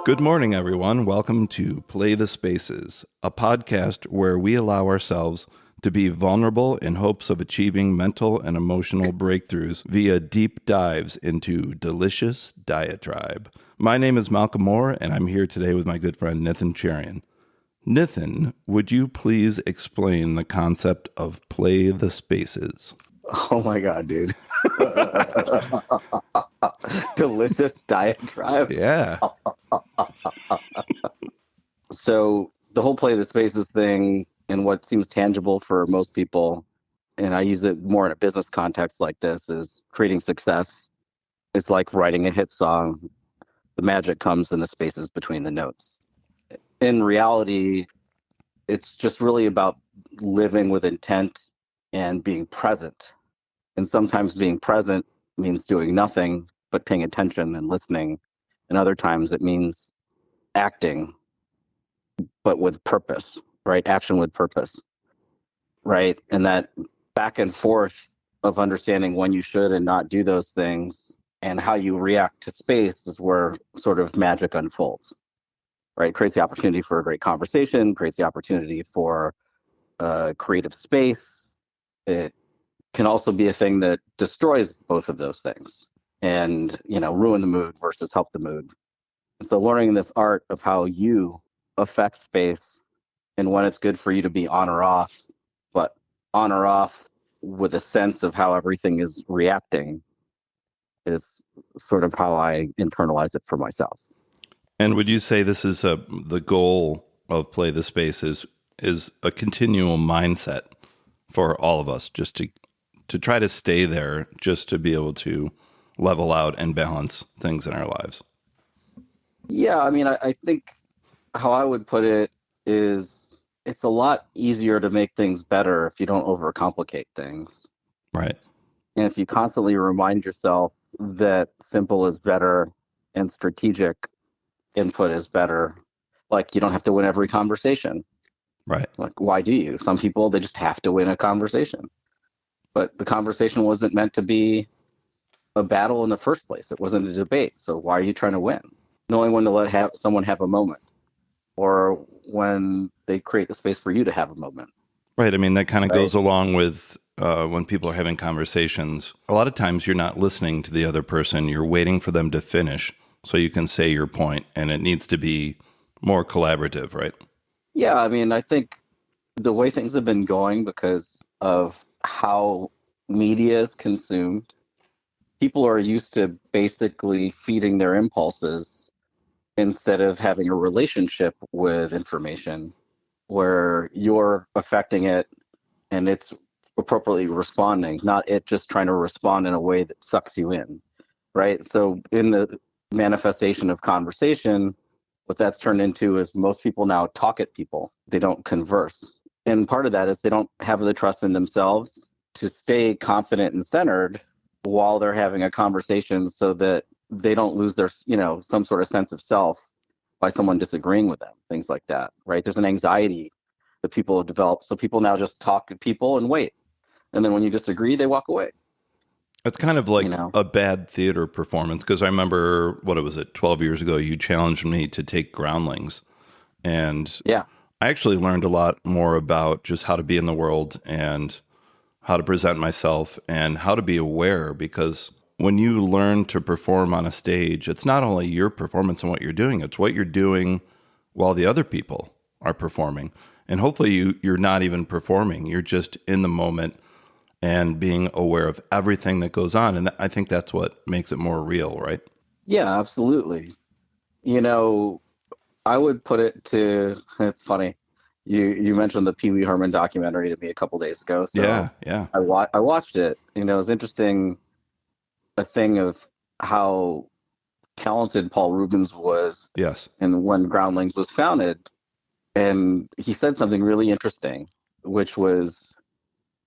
Good morning, everyone. Welcome to Play the Spaces, a podcast where we allow ourselves to be vulnerable in hopes of achieving mental and emotional breakthroughs via deep dives into delicious diatribe. My name is Malcolm Moore, and I'm here today with my good friend Nithin Cherian. Nithin, would you please explain the concept of Play the Spaces? Oh my God, dude. Delicious diatribe. Yeah. So the whole play the spaces thing and what seems tangible for most people, and I use it more in a business context like this, is creating success. It's like writing a hit song. The magic comes in the spaces between the notes. In reality, it's just really about living with intent and being present. And sometimes being present means doing nothing but paying attention and listening. And other times it means acting, but with purpose, right? Action with purpose, right? And that back and forth of understanding when you should and not do those things and how you react to space is where sort of magic unfolds, right? It creates the opportunity for a great conversation, creates the opportunity for creative space. It can also be a thing that destroys both of those things and, ruin the mood versus help the mood. And so learning this art of how you affect space and when it's good for you to be on or off, but on or off with a sense of how everything is reacting is sort of how I internalize it for myself. And would you say this is the goal of Play the Spaces is a continual mindset for all of us, just to try to stay there, just to be able to level out and balance things in our lives? Yeah, I think how I would put it is it's a lot easier to make things better if you don't overcomplicate things. Right. And if you constantly remind yourself that simple is better and strategic input is better, like you don't have to win every conversation. Right. Like, why do you? Some people, they just have to win a conversation. But the conversation wasn't meant to be a battle in the first place. It wasn't a debate. So why are you trying to win? Knowing when to someone have a moment or when they create the space for you to have a moment. Right. I mean, that kind of Right. goes along with when people are having conversations. A lot of times you're not listening to the other person. You're waiting for them to finish so you can say your point, and it needs to be more collaborative, right? Yeah. I think the way things have been going because of how media is consumed, people are used to basically feeding their impulses instead of having a relationship with information where you're affecting it and it's appropriately responding, not it just trying to respond in a way that sucks you in, right? So in the manifestation of conversation, what that's turned into is most people now talk at people. They don't converse. And part of that is they don't have the trust in themselves to stay confident and centered while they're having a conversation so that they don't lose their, some sort of sense of self by someone disagreeing with them, things like that, right? There's an anxiety that people have developed. So people now just talk to people and wait. And then when you disagree, they walk away, It's kind of you like know? a bad theater performance because I remember, what was it, 12 years ago, you challenged me to take groundlings. And Yeah. I actually learned a lot more about just how to be in the world and how to present myself and how to be aware, because when you learn to perform on a stage, it's not only your performance and what you're doing, it's what you're doing while the other people are performing. And hopefully you're not even performing, you're just in the moment and being aware of everything that goes on. And I think that's what makes it more real, right? Yeah, absolutely. You know, I would put it to, it's funny. You mentioned the Pee Wee Herman documentary to me a couple days ago. So Yeah, yeah. I watched it. It was interesting, a thing of how talented Paul Rubens was Yes. and when Groundlings was founded. And he said something really interesting, which was,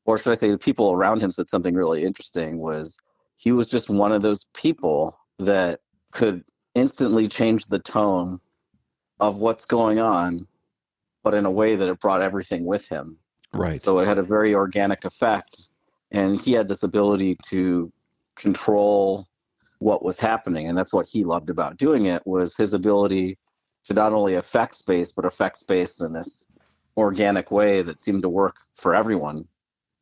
or should I say the people around him said something really interesting, was he was just one of those people that could instantly change the tone of what's going on, but in a way that it brought everything with him. Right. So it had a very organic effect. And he had this ability to control what was happening. And that's what he loved about doing it, was his ability to not only affect space, but affect space in this organic way that seemed to work for everyone,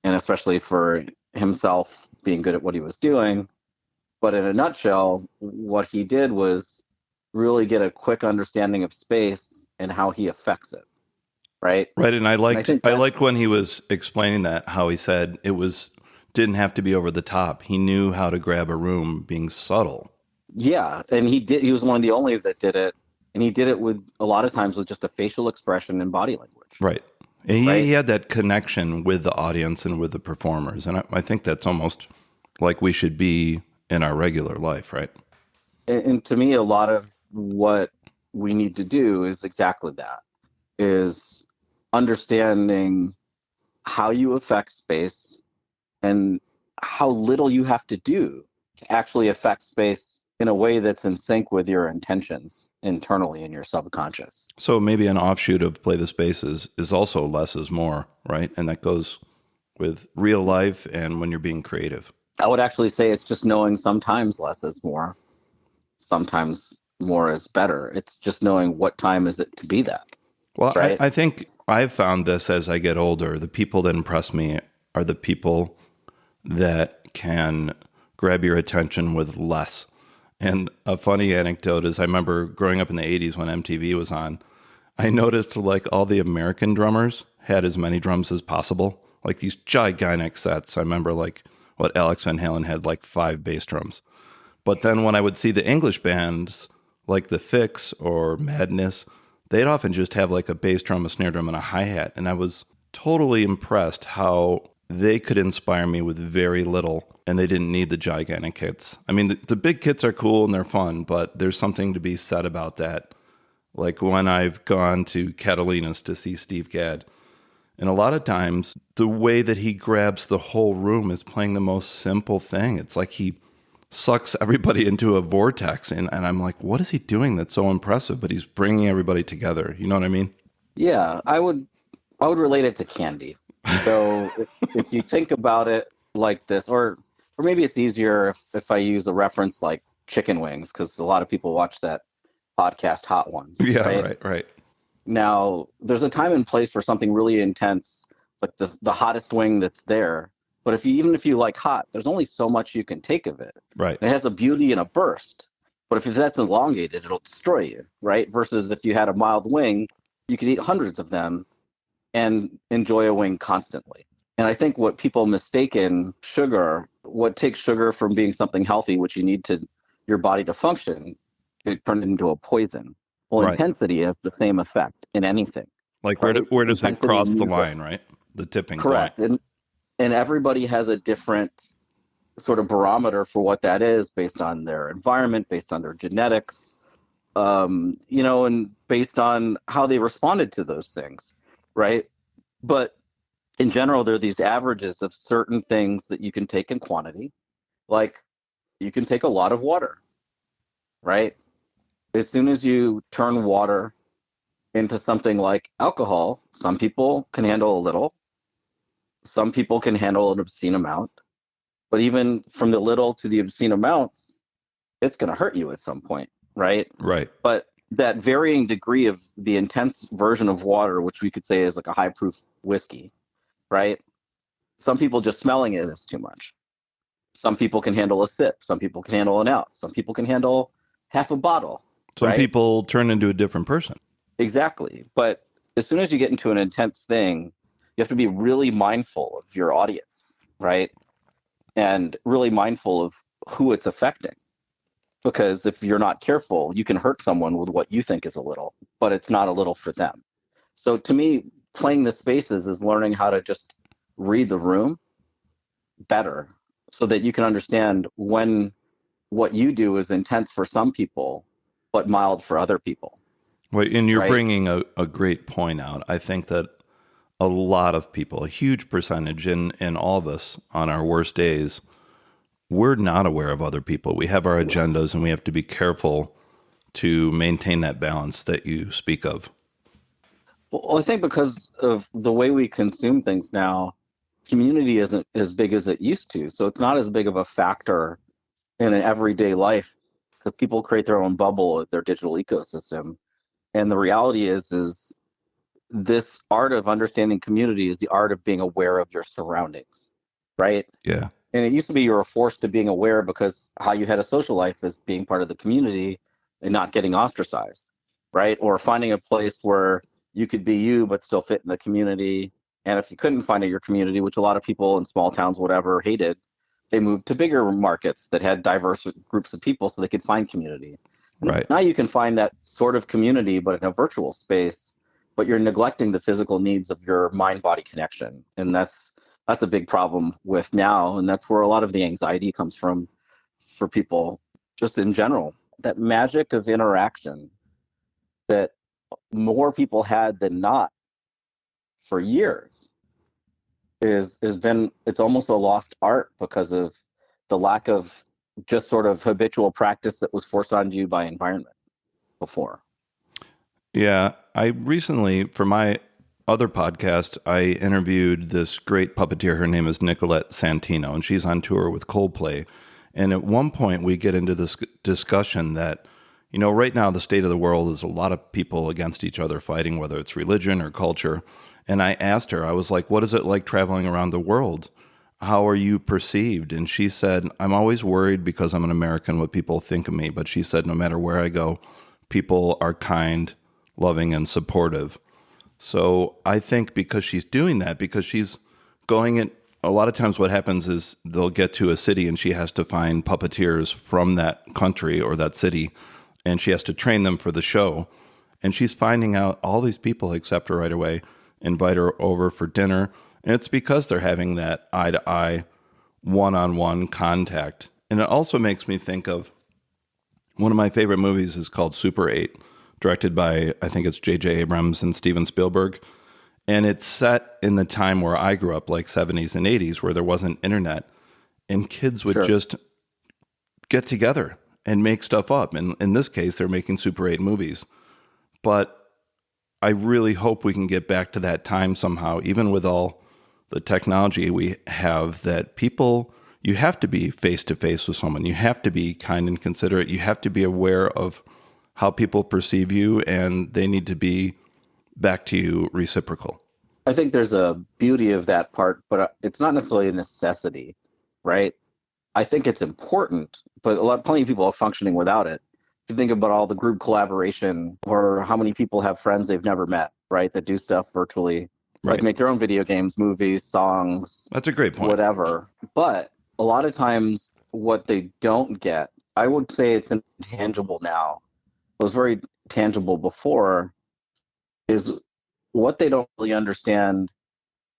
and especially for himself being good at what he was doing. But in a nutshell, what he did was really get a quick understanding of space and how he affects it, right? Right, and And I think I liked that's, when he was explaining that how he said it was didn't have to be over the top. He knew how to grab a room being subtle. yeah. And he was one of the only that did it. And he did it with a lot of times with just a facial expression and body language, Right. And he right? had that connection with the audience and with the performers. And I think that's almost like we should be in our regular life, right? And to me, a lot of what we need to do is exactly that, is understanding how you affect space and how little you have to do to actually affect space in a way that's in sync with your intentions internally in your subconscious. So maybe an offshoot of Play the Spaces is also less is more, right? And that goes with real life and when you're being creative. I would actually say it's just knowing sometimes less is more, sometimes more is better. It's just knowing what time is it to be that, Well, right? I think I've found this as I get older. The people that impress me are the people that can grab your attention with less. And a funny anecdote is I remember growing up in the 80s when MTV was on, I noticed like all the American drummers had as many drums as possible, like these gigantic sets. I remember like what Alex Van Halen had like 5 bass drums. But then when I would see the English bands like The Fix or Madness, they'd often just have like a bass drum, a snare drum, and a hi hat. And I was totally impressed how they could inspire me with very little and they didn't need the gigantic kits. I mean, the big kits are cool and they're fun, but there's something to be said about that. Like when I've gone to Catalina's to see Steve Gadd, and a lot of times the way that he grabs the whole room is playing the most simple thing. It's like he sucks everybody into a vortex. And I'm like, what is he doing that's so impressive? But he's bringing everybody together. You know what I mean? Yeah, I would relate it to candy. So if you think about it like this, or maybe it's easier if I use a reference like chicken wings, because a lot of people watch that podcast Hot Ones, Yeah, right? right, right. Now, there's a time and place for something really intense, like the hottest wing that's there. But even if you like hot, there's only so much you can take of it. Right. And it has a beauty and a burst. But if that's elongated, it'll destroy you, right? Versus if you had a mild wing, you could eat hundreds of them and enjoy a wing constantly. And I think what people mistake in sugar, what takes sugar from being something healthy, which you need to your body to function, it turned into a poison. Well, Right. intensity has the same effect in anything, Like right? where does it Intensity cross in the music. line, right? The tipping point. Correct. And everybody has a different sort of barometer for what that is based on their environment, based on their genetics, and based on how they responded to those things, right? But in general, there are these averages of certain things that you can take in quantity. Like you can take a lot of water, right? As soon as you turn water into something like alcohol, some people can handle a little, some people can handle an obscene amount. But even from the little to the obscene amounts, it's going to hurt you at some point, right? Right. But that varying degree of the intense version of water, which we could say is like a high proof whiskey, right? Some people just smelling it is too much. Some people can handle a sip. Some people can handle an ounce. Some people can handle half a bottle, Some right? people turn into a different person. Exactly. But as soon as you get into an intense thing, you have to be really mindful of your audience, right? And really mindful of who it's affecting. Because if you're not careful, you can hurt someone with what you think is a little, but it's not a little for them. So to me, playing the spaces is learning how to just read the room better so that you can understand when what you do is intense for some people, but mild for other people, Well, and you're right? bringing a great point out. I think that a lot of people, a huge percentage in all of us on our worst days, we're not aware of other people. We have our agendas and we have to be careful to maintain that balance that you speak of. Well, I think because of the way we consume things now, community isn't as big as it used to. So it's not as big of a factor in an everyday life because people create their own bubble, their digital ecosystem. And the reality is this art of understanding community is the art of being aware of your surroundings, right? Yeah. And it used to be you were forced to being aware because how you had a social life is being part of the community and not getting ostracized, right? Or finding a place where you could be you but still fit in the community. And if you couldn't find it your community, which a lot of people in small towns, whatever, hated, they moved to bigger markets that had diverse groups of people so they could find community. Right. Now you can find that sort of community, but in a virtual space, but you're neglecting the physical needs of your mind-body connection. And that's a big problem with now. And that's where a lot of the anxiety comes from for people just in general. That magic of interaction that more people had than not for years is been it's almost a lost art because of the lack of just sort of habitual practice that was forced on you by environment before. Yeah. I recently, for my other podcast, I interviewed this great puppeteer. Her name is Nicolette Santino, and she's on tour with Coldplay. And at one point, we get into this discussion that, right now, the state of the world is a lot of people against each other fighting, whether it's religion or culture. And I asked her, I was like, what is it like traveling around the world? How are you perceived? And she said, I'm always worried because I'm an American what people think of me. But she said, no matter where I go, people are kind, loving, and supportive. So I think because she's doing that, because she's going in, a lot of times what happens is they'll get to a city and she has to find puppeteers from that country or that city, and she has to train them for the show. And she's finding out all these people accept her right away, invite her over for dinner. And it's because they're having that eye-to-eye, one-on-one contact. And it also makes me think of one of my favorite movies is called Super 8, directed by, I think it's J.J. Abrams and Steven Spielberg. And it's set in the time where I grew up, like 70s and 80s, where there wasn't internet. And kids would just get together and make stuff up. And in this case, they're making Super 8 movies. But I really hope we can get back to that time somehow, even with all the technology we have, that people, you have to be face-to-face with someone. You have to be kind and considerate. You have to be aware of how people perceive you, and they need to be back to you reciprocal. I think there's a beauty of that part, but it's not necessarily a necessity, right? I think it's important, but plenty of people are functioning without it. If you think about all the group collaboration or how many people have friends they've never met, right, that do stuff virtually, like make their own video games, movies, songs. That's a great point. Whatever. But a lot of times what they don't get, I would say it's intangible now. It was very tangible before, is what they don't really understand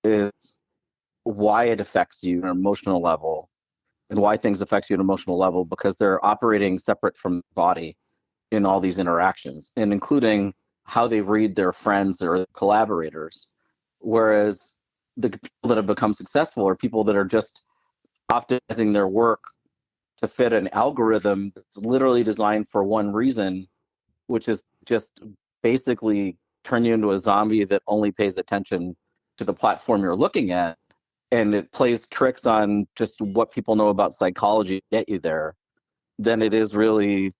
is why it affects you on an emotional level and why things affect you at an emotional level, because they're operating separate from the body in all these interactions, and including how they read their friends or collaborators. Whereas the people that have become successful are people that are just optimizing their work to fit an algorithm that's literally designed for one reason, which is just basically turn you into a zombie that only pays attention to the platform you're looking at. And it plays tricks on just what people know about psychology to get you there. Then it is really,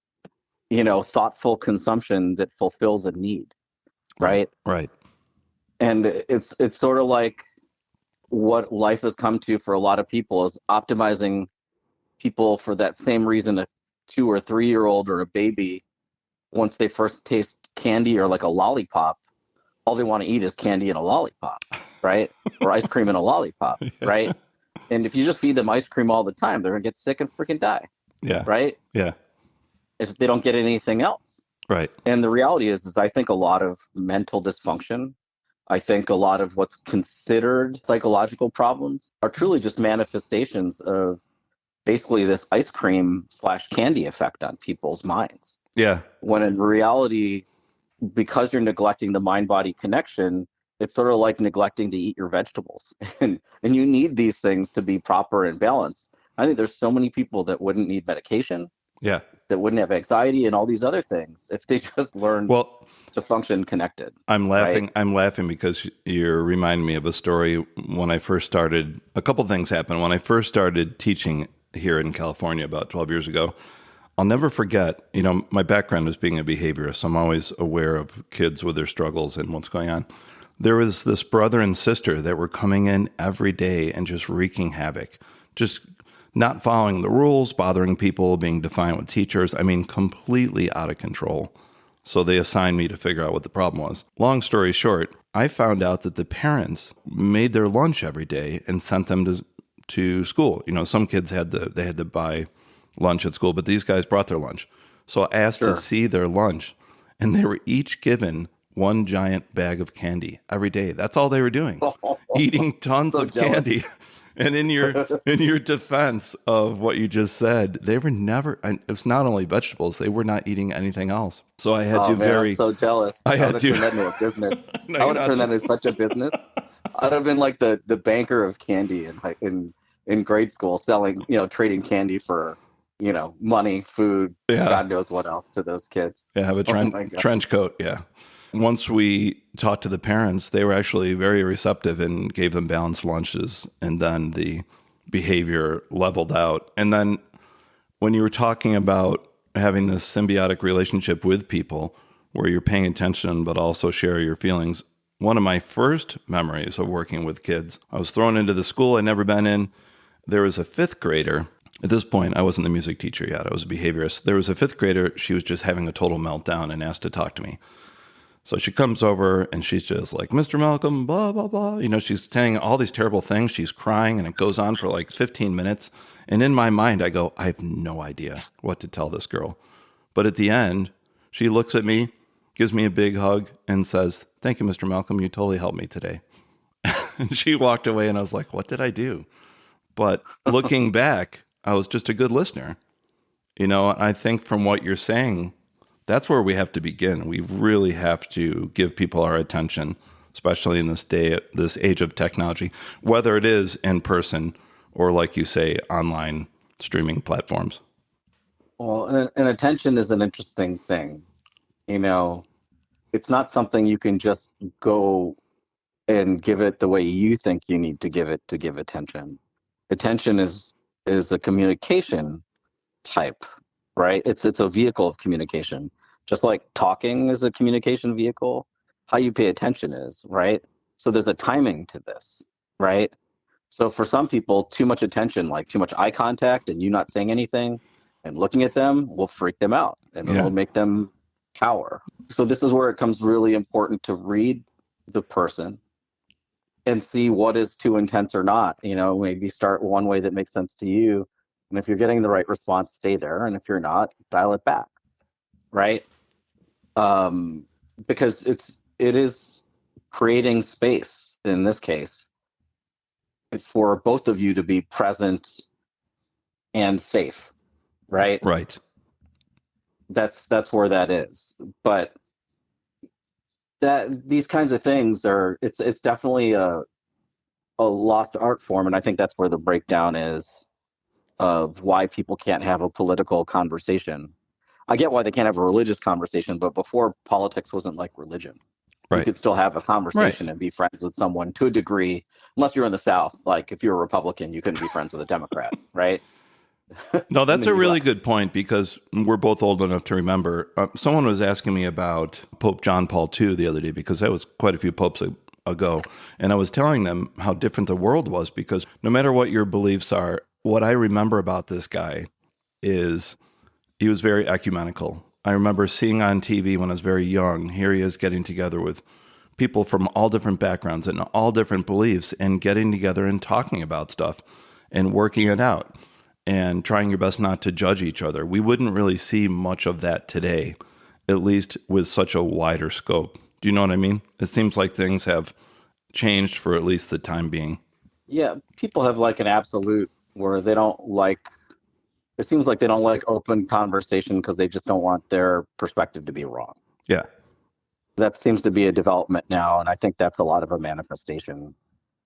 thoughtful consumption that fulfills a need, right? Right. And it's sort of like what life has come to for a lot of people is optimizing people for that same reason a 2 or 3-year-old or a baby, once they first taste candy or like a lollipop, all they want to eat is candy and a lollipop, right? Or ice cream and a lollipop, right? And if you just feed them ice cream all the time, they're going to get sick and freaking die. Yeah. Right? Yeah. If they don't get anything else. Right. And the reality is I think a lot of mental dysfunction, I think a lot of what's considered psychological problems are truly just manifestations of basically this ice cream / candy effect on people's minds. Yeah. When in reality, because you're neglecting the mind-body connection, it's sort of like neglecting to eat your vegetables. And you need these things to be proper and balanced. I think there's so many people that wouldn't need medication. Yeah. That wouldn't have anxiety and all these other things if they just learned to function connected. I'm laughing. Right? I'm laughing because you're reminding me of a story. When I first started, a couple things happened. When I first started teaching here in California about 12 years ago, I'll never forget, my background is being a behaviorist. So I'm always aware of kids with their struggles and what's going on. There was this brother and sister that were coming in every day and just wreaking havoc, just not following the rules, bothering people, being defiant with teachers. I mean, completely out of control. So they assigned me to figure out what the problem was. Long story short, I found out that the parents made their lunch every day and sent them to school. Some kids had to buy lunch at school, but these guys brought their lunch. So I asked to see their lunch, and they were each given one giant bag of candy every day. That's all they were doing, eating tons of candy. And in your defense of what you just said, they were never. And it's not only vegetables; they were not eating anything else. So I had I'm so jealous. I had would have to turned that into a business. No, I would have turned that into such a business. I'd have been like the banker of candy in grade school, selling, trading candy for, money, food, Yeah. God knows what else to those kids. Yeah, have a trench coat. Yeah. Once we talked to the parents, they were actually very receptive and gave them balanced lunches. And then the behavior leveled out. And then when you were talking about having this symbiotic relationship with people where you're paying attention but also share your feelings, one of my first memories of working with kids, I was thrown into the school I'd never been in. There was a fifth grader. At this point, I wasn't the music teacher yet. I was a behaviorist. There was a fifth grader. She was just having a total meltdown and asked to talk to me. So she comes over and she's just like, Mr. Malcolm, blah, blah, blah. She's saying all these terrible things. She's crying and it goes on for like 15 minutes. And in my mind, I go, I have no idea what to tell this girl. But at the end, she looks at me, gives me a big hug and says, thank you, Mr. Malcolm. You totally helped me today. And she walked away and I was like, what did I do? But looking back, I was just a good listener. I think from what you're saying, that's where we have to begin. We really have to give people our attention, especially in this age of technology, whether it is in person or, like you say, online streaming platforms. Well, and attention is an interesting thing. It's not something you can just go and give it the way you think you need to give it to give attention. Attention is a communication type, right? It's a vehicle of communication. Just like talking is a communication vehicle, how you pay attention is, right? So there's a timing to this, right? So for some people, too much attention, like too much eye contact and you not saying anything and looking at them will freak them out and it'll make them cower. So this is where it comes really important to read the person and see what is too intense or not. Maybe start one way that makes sense to you. And if you're getting the right response, stay there. And if you're not, dial it back, right? Because it is creating space in this case for both of you to be present and safe, right? Right. That's where that is. But that these kinds of things it's definitely a lost art form, and I think that's where the breakdown is of why people can't have a political conversation. I get why they can't have a religious conversation, but before, politics wasn't like religion. Right. You could still have a conversation and be friends with someone to a degree, unless you're in the South. Like if you're a Republican, you couldn't be friends with a Democrat, right? No, that's a really good point because we're both old enough to remember. Someone was asking me about Pope John Paul II the other day because that was quite a few popes ago. And I was telling them how different the world was because no matter what your beliefs are, what I remember about this guy is he was very ecumenical. I remember seeing on TV when I was very young, here he is getting together with people from all different backgrounds and all different beliefs and getting together and talking about stuff and working it out and trying your best not to judge each other. We wouldn't really see much of that today, at least with such a wider scope. Do you know what I mean? It seems like things have changed for at least the time being. Yeah, people have like an absolute where they don't like, it seems like they don't like open conversation because they just don't want their perspective to be wrong. Yeah. That seems to be a development now, and I think that's a lot of a manifestation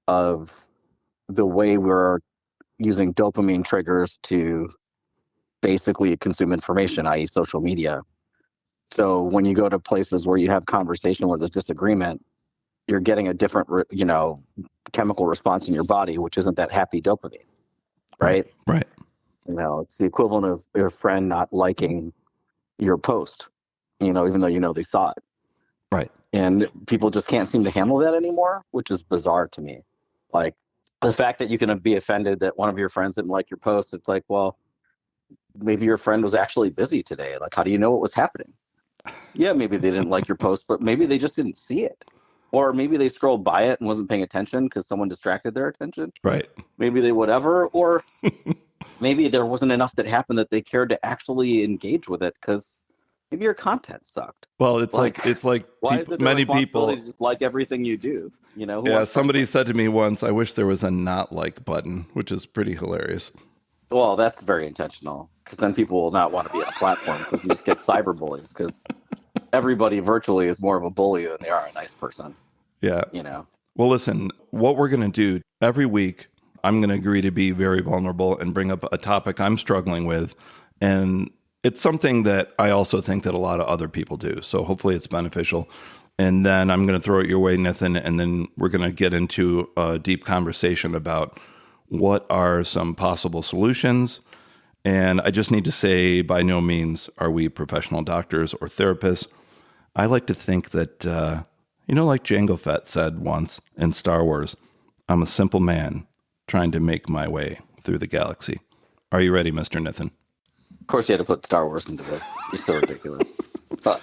of the way we're using dopamine triggers to basically consume information, i.e. social media. So when you go to places where you have conversation where there's disagreement, you're getting a different, chemical response in your body, which isn't that happy dopamine, right? Right. It's the equivalent of your friend not liking your post, even though they saw it. Right. And people just can't seem to handle that anymore, which is bizarre to me. Like the fact that you can be offended that one of your friends didn't like your post, it's like, well, maybe your friend was actually busy today. Like, how do you know what was happening? Yeah, maybe they didn't like your post, but maybe they just didn't see it. Or maybe they scrolled by it and wasn't paying attention because someone distracted their attention. Right. Maybe they whatever. Or maybe there wasn't enough that happened that they cared to actually engage with it because maybe your content sucked. Well, it's like Like, why is people, it their many responsibility people. to just like everything you do? Who Yeah, wants somebody friends? said to me once, "I wish there was a not like button," which is pretty hilarious. Well, that's very intentional because then people will not want to be on a platform because you just get cyber bullies because everybody virtually is more of a bully than they are a nice person, Yeah. you know? Well, listen, what we're going to do every week, I'm going to agree to be very vulnerable and bring up a topic I'm struggling with. And it's something that I also think that a lot of other people do. So hopefully it's beneficial. And then I'm going to throw it your way, Nithin, and then we're going to get into a deep conversation about what are some possible solutions. And I just need to say, by no means are we professional doctors or therapists. I like to think that, like Jango Fett said once in Star Wars, I'm a simple man trying to make my way through the galaxy. Are you ready, Mr. Nithin? Of course, you had to put Star Wars into this. You're so ridiculous. But